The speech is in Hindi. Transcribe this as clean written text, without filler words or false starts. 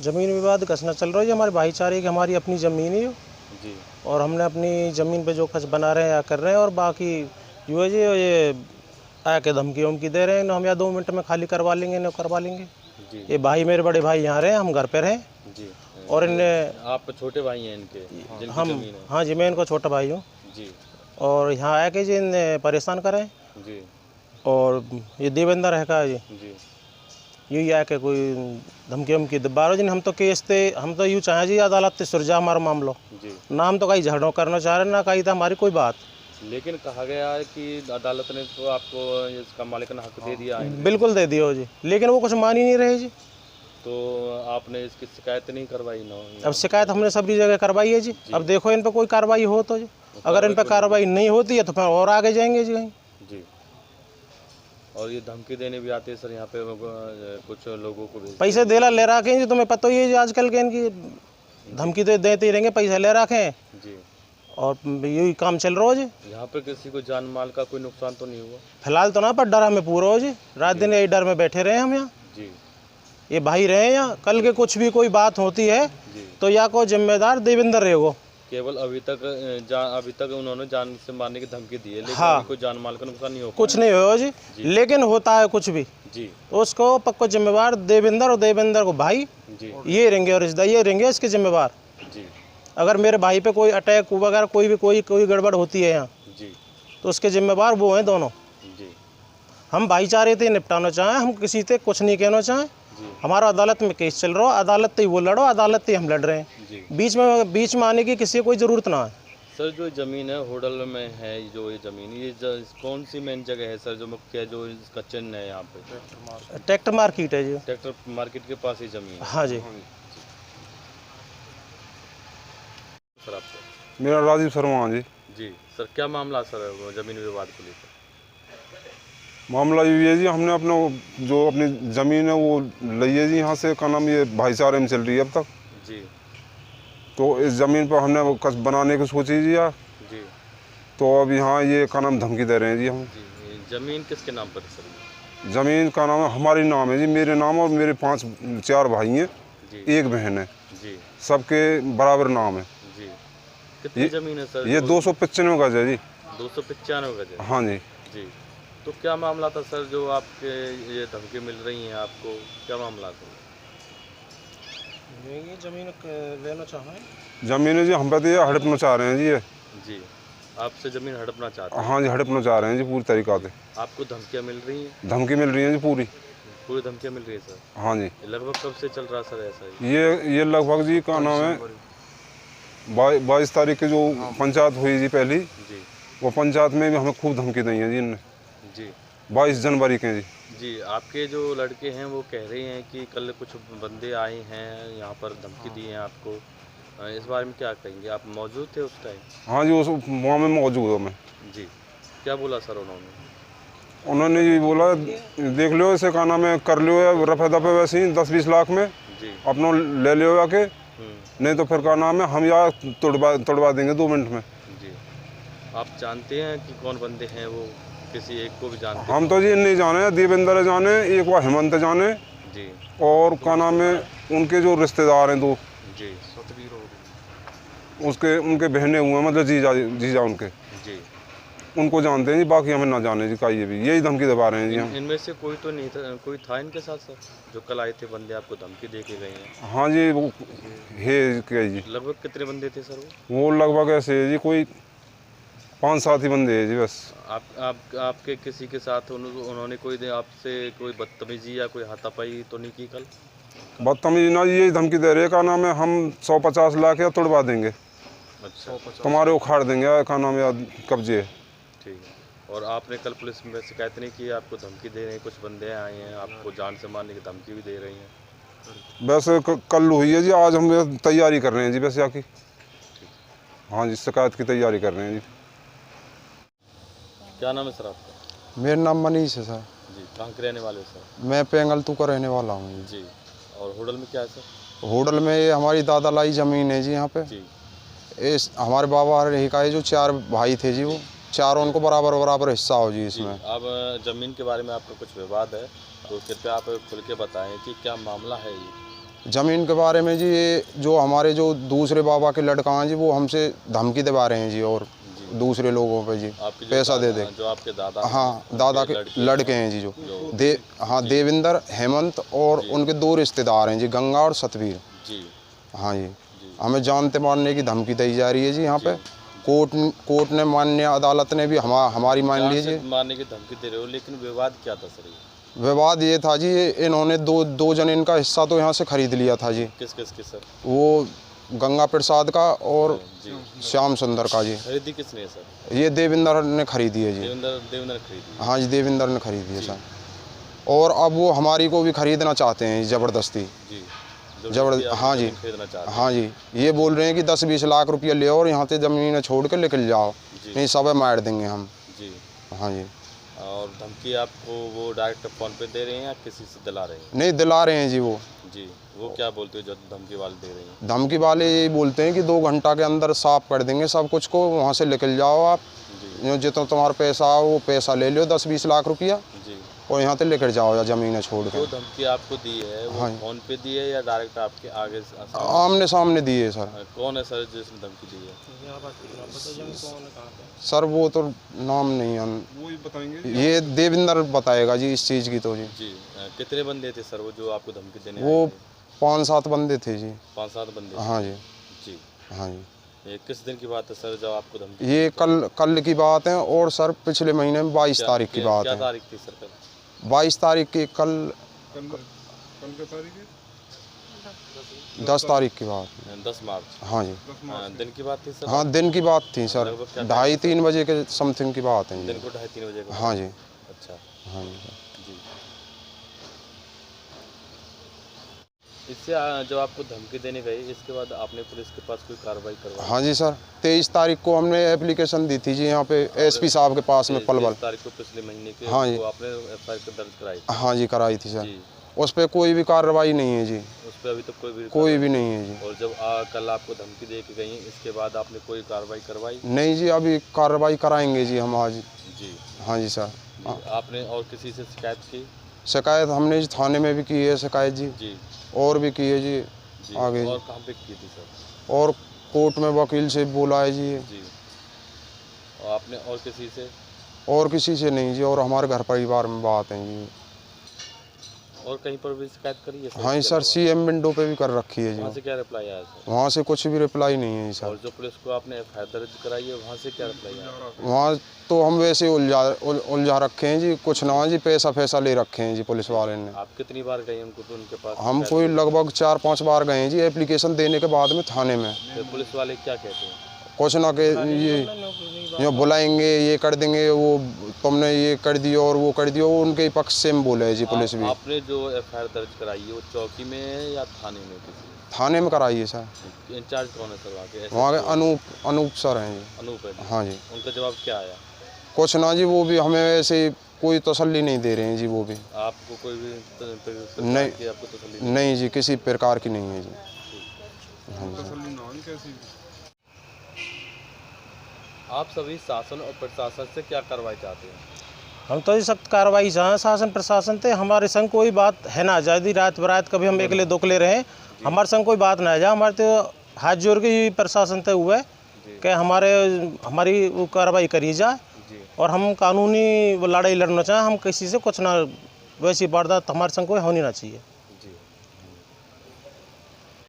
ज़मीन विवाद कसना चल रहा है, हमारे भाईचारे की हमारी अपनी ज़मीन है जी। और हमने अपनी ज़मीन पे जो कुछ बना रहे हैं या कर रहे हैं, और बाकी जो है जी ये आके धमकी वमकी दे रहे हैं ना, हम या 2 मिनट में खाली करवा लेंगे ना करवा लेंगे। जी। ये भाई मेरे बड़े भाई यहाँ रहे, हम घर पे रहें। जी। और इन्हें आप छोटे भाई हैं इनके जिनकी हम ज़मीन है? हाँ जी, मैं इनका छोटा भाई हूँ। जी। और यहाँ आके जी इन्हें परेशान करें। जी। और ये देवेंद्र है का जी, जी। यही आके कोई धमकी वमकी दबारो जी। हम तो केस थे, हम तो यूँ चाहें जी अदालत से सुलझा हमारा मामलो जी। ना, हम तो कहीं झगड़ों करना चाह रहे ना कहीं था हमारी कोई बात। लेकिन कहा गया है कि अदालत ने तो आपको इसका मालिकाना हक दे दिया है। बिल्कुल दे दियो जी, लेकिन वो कुछ मान ही नहीं रहे जी। तो आपने इसकी शिकायत नहीं करवाई ना? अब शिकायत हमने सभी जगह करवाई है जी। अब देखो इन पर कोई कार्रवाई हो तो जी, अगर इन पर कार्रवाई नहीं होती है तो फिर और आगे जाएंगे जी कहीं। जी। और ये धमकी देने भी आते हैं सर यहाँ पे कुछ लोगों को भेज पैसे देला ले रखे जी, तुम्हें पता ही है जी आजकल के इनकी धमकी तो देते ही रहेंगे, पैसे ले रखे जी। और यही काम चल रहा हो जी। यहाँ पे किसी को जान माल का कोई नुकसान तो नहीं हुआ? फिलहाल तो ना, पर डर हमें पूरा हो जी, रात दिन यही डर में बैठे रहे हम यहाँ। जी। ये भाई रहे यहाँ, कल के कुछ भी कोई बात होती है जी। तो या को जिम्मेदार देवेंद्र रहेगो। केवल अभी तक उन्होंने जान से मारने की धमकी दी है, लेकिन हाँ, अभी कोई जान माल का नुकसान नहीं हो कुछ नहीं हो जी, लेकिन होता है कुछ भी जी। उसको पक्को जिम्मेवार देवेंद्र और देवेंद्र को भाई जी। ये रहेंगे और रिश्तेदार ये रहेंगे इसके जिम्मेवार। जी। अगर मेरे भाई पे कोई अटैक वगैरह कोई गड़बड़ होती है यहाँ जी। तो उसके जिम्मेवार वो हैं दोनों। जी। हम भाईचारे से निपटाना चाहें, हम किसी से कुछ नहीं कहना चाहें। हमारा अदालत में केस चल रहा है, अदालत से ही वो लड़ो, अदालत से हम लड़ रहे हैं। जी। बीच में आने की किसी को कोई ज़रूरत ना है। सर जो ज़मीन है होडल में है, जो ये ज़मीन ये कौन सी मेन जगह है सर, जो मुख्य जो इसका चिन्ह है यहाँ पे? ट्रैक्टर मार्केट है जी। ट्रैक्टर मार्केट के पास ही ज़मीन है? हाँ जी। सर आपको? मेरा राजीव शर्मा जी। जी सर, क्या मामला सर ज़मीन विवाद को लेकर? मामला ये है जी, हमने अपना जो अपनी ज़मीन है वो ली है जी यहाँ से, का नाम ये भाईचारे में चल रही है अब तक जी। तो इस ज़मीन पर हमने वो कस बनाने की सोची जी जी। तो अब यहाँ ये का नाम धमकी दे रहे हैं जी हम। जी। ज़मीन किसके नाम पर सर? ज़मीन का नाम हमारी नाम है जी, मेरे नाम और मेरे 4 भाई हैं, एक बहन है जी। सबके बराबर नाम है जी। कितनी ज़मीन है सर? ये 295 गज है जी। 295 गज है? हाँ जी। जी। तो क्या मामला था सर जो आपके ये धमकी मिल रही हैं आपको, क्या मामला था? ये ज़मीन लेना चाहें। ज़मीन जी हम पे तो ये हड़पना चाह रहे हैं जी ये। जी। आपसे ज़मीन हड़पना चाहते हैं? हाँ जी, हड़पना चाह रहे हैं जी पूरी तरीक़ा से। आपको धमकियाँ मिल रही हैं? धमकी मिल रही है जी पूरी पूरी धमकियाँ मिल रही है सर? हाँ जी। लगभग कब से चल रहा सर ऐसा ही? ये लगभग जी का नाम है 22 तारीख की जो पंचायत हुई जी पहली जी। वो पंचायत में भी हमें खूब धमकी दी है जी इनने। जी। 22 जनवरी के जी। जी। आपके जो लड़के हैं वो कह रहे हैं कि कल कुछ बंदे आए हैं यहाँ पर धमकी दी है आपको, इस बारे में क्या कहेंगे? आप मौजूद थे उस टाइम? हाँ जी, उस वहाँ में मौजूद हूँ मैं। जी। क्या बोला सर उन्होंने? उन्होंने ये बोला देख लो इसे का नाम है कर लो रफा दफे वैसे ही 10-20 लाख में जी। अपना ले लो आके, नहीं तो फिर का नाम है हम यहाँ तोड़वा देंगे 2 मिनट में। जी। आप जानते हैं कि कौन बंदे हैं वो? किसी एक को भी जानते हैं? हम तो जी नहीं जाने, देवेंद्र जाने, एक वो हेमंत जाने जी। और का नाम है उनके जो रिश्तेदार हैं 2 जी। उनके बहने हुए हैं, मतलब जीजा उनके, जी। उनको जानते हैं जी, बाकी हमें ना जाने जी का ये भी यही धमकी दबा रहे हैं जी हम। इनमें से कोई तो नहीं था, कोई था इनके साथ सर जो कल आए थे बंदे आपको धमकी दे के गए हैं? हाँ जी, वो है क्या जी। लगभग कितने बंदे थे सर वो लगभग ऐसे है जी कोई 5-7 ही बंदे हैं जी बस। आपके किसी के साथ उन्होंने कोई आपसे कोई बदतमीजी या कोई हाथापाई तो नहीं की कल? बदतमीजी ना, यही धमकी दे रहे हैं का नाम है हम 150 लाख या तोड़वा देंगे। अच्छा। तुम्हारे उखाड़ देंगे का नाम है कब्जे है। ठीक है। और आपने कल पुलिस में शिकायत नहीं की? आपको धमकी दे रहे हैं, कुछ बंदे आए हैं आपको जान से मारने की धमकी भी दे रही हैं? वैसे कल हुई है जी, आज हम तैयारी कर रहे हैं जी वैसे आकी। हाँ जी, शिकायत की तैयारी कर रहे हैं जी। क्या नाम है सर आपका? मेरा नाम मनीष है सर। जी। कहाँ के रहने वाले हो सर? मैं पेंगलतू का रहने वाला हूँ जी। और होटल में क्या है सर? होटल में ये हमारी दादा लाई ज़मीन है जी यहाँ पे। जी। हमारे बाबा रही का जो 4 भाई थे जी, वो चारों उनको बराबर हिस्सा हो जी इसमें। अब ज़मीन के बारे में आपका कुछ विवाद है तो कृपया आप खुल के बताएं कि क्या मामला है ये? ज़मीन के बारे में जी, ये जो हमारे जो दूसरे बाबा के लड़का हैं जी, वो हमसे धमकी दिवा रहे हैं जी, और दूसरे लोगों पे जी आपके जो पैसा दे दे। जो आपके दादा हाँ, दादा के लड़के हैं जी, जो देविंदर, हेमंत और उनके 2 रिश्तेदार हैं जी, गंगा और सतवीर। जी हाँ जी, हमें जानते मारने की धमकी दी जा रही है जी। यहाँ पे कोर्ट ने मान्य अदालत ने भी हमारी मान ली जी। मारने की धमकी दे रहे हो, लेकिन विवाद क्या था सर? ये विवाद ये था जी, इन्होंने दो जन इनका हिस्सा तो यहाँ से खरीद लिया था जी। किस सर? वो गंगा प्रसाद का और जी श्याम सुंदर का जी। खरीदी किसने सर? ये देविंदर ने खरीदी है जी। देविंदर खरीदी? हाँ जी, देविंदर ने खरीदी है सर। और अब वो हमारी को भी खरीदना चाहते हैं ज़बरदस्ती। जी हाँ जी, खरीदना चाहते हैं। हाँ जी, ये बोल रहे हैं कि 10-20 लाख रुपया ले और यहाँ से ज़मीन छोड़ के निकल जाओ, नहीं सब मार देंगे हम। जी हाँ जी। और धमकी आपको वो डायरेक्ट फ़ोन पे दे रहे हैं या किसी से दिला रहे हैं? नहीं, दिला रहे हैं जी वो। जी, वो क्या बोलते हो जब धमकी वाले दे रहे हैं? धमकी वाले यही बोलते हैं कि 2 घंटा के अंदर साफ कर देंगे सब कुछ को, वहाँ से निकल जाओ आप, जी जितना तुम्हारा पैसा हो वो पैसा ले लो 10-20 लाख रुपया, जी। और यहाँ से लेकर जाओ या ज़मीन छोड़ के। जो धमकी आपको दी है वो फ़ोन पे दी है या डायरेक्ट आपके आगे आमने सामने दी है सर। कौन है सर जिसने धमकी दी है? सर वो तो नाम नहीं है, वो ही बताएंगे। ये देविंदर बताएगा जी इस चीज़ की तो जी। जी कितने बंदे थे सर वो जो आपको धमकी देने वो आए थे? 5-7 बंदे थे जी। 5-7 बंदे? हाँ जी। जी। हाँ जी, ये किस दिन की बात है सर जब आपको धमकी? ये कल की बात है, और सर पिछले महीने में 22 तारीख की बात क्या है। तारीख थी सर? 22 तारीख की, कल कल का तारीख है 10 तारीख की बात। 10 मार्च? हाँ जी, दिन की बात थी सर? हाँ दिन की बात थी सर, 2:30-3 बजे के समथिंग की बात है दिन जी। को 2:30-3 बजे का? हाँ जी। अच्छा। हाँ जी। जी। इससे जब आपको धमकी देने गए इसके बाद आपने पुलिस के पास कोई कार्रवाई करवाई? हाँ जी सर, 23 तारीख को हमने एप्लीकेशन दी थी जी यहाँ पे एसपी साहब के पास में पलवल। 23 तारीख को पिछले महीने के? हाँ जी। वो आपने एफआईआर दर्ज कराई? हाँ जी, कराई थी सर। जी। उस पर कोई भी कार्रवाई नहीं है जी। उस पर अभी तक कोई भी नहीं है जी। और जब कल आपको धमकी दे के गई इसके बाद आपने कोई कार्रवाई करवाई? नहीं जी, अभी कार्रवाई कराएंगे जी हम आज। जी। हाँ जी सर। आपने और किसी से शिकायत की? शिकायत हमने जी थाने में भी की है शिकायत जी, जी। और भी की है जी आगे। और कहाँ पे की थी सर? और कोर्ट में वकील से बोला है जी। जी। और आपने और किसी से? और किसी से नहीं जी, और हमारे घर परिवार में बात है जी। और कहीं पर भी शिकायत करी है सर? हाँ जी सर, CM विंडो पे भी कर रखी है जी। वहाँ से क्या रिप्लाई आया सर? वहाँ से कुछ भी रिप्लाई नहीं है जी सर। और जो पुलिस को आपने एफआईआर दर्ज कराई है वहाँ से क्या रिप्लाई आया? वहाँ तो हम वैसे उलझा रखे हैं जी, कुछ ना जी, पैसा ले रखे हैं जी पुलिस वाले ने। आप कितनी बार गए उनके पास? हम कोई लगभग 4-5 बार गए हैं जी एप्लीकेशन देने के बाद में थाने में। तो पुलिस वाले क्या कहते हैं? कुछ ना के ये बुलाएंगे, ये कर देंगे, वो तुमने ये कर दिया और वो कर दिया, वो उनके पक्ष से हम बोले है जी पुलिस भी। आपने जो एफआईआर दर्ज कराई है वो चौकी में है या थाने में? थाने में कराई है सर। इंचार्ज कौन है सर वहाँ के? वहाँ के अनूप सर हैं जी। अनूप है? हाँ जी। उनका जवाब क्या आया? कुछ ना जी, वो भी हमें ऐसे कोई तसल्ली नहीं दे रहे हैं जी। वो भी आपको कोई भी नहीं, आपको तसल्ली नहीं जी, किसी प्रकार की नहीं है जी। हाँ जी। आप सभी शासन और प्रशासन से क्या कार्रवाई चाहते हैं? हम तो ये सख्त कार्रवाई चाहें शासन प्रशासन से। हमारे संग कोई बात है ना, यदि रात बरात कभी हम एकले दोकले रहें, हमारे संग कोई बात ना आ जाए। हमारे तो हाथ जोड़ के ही प्रशासन से हुआ है कि हमारी वो कार्रवाई करी जाए, और हम कानूनी लड़ाई लड़ना चाहें। हम किसी से कुछ ना, वैसी वारदात हमारे संग कोई होनी ना चाहिए।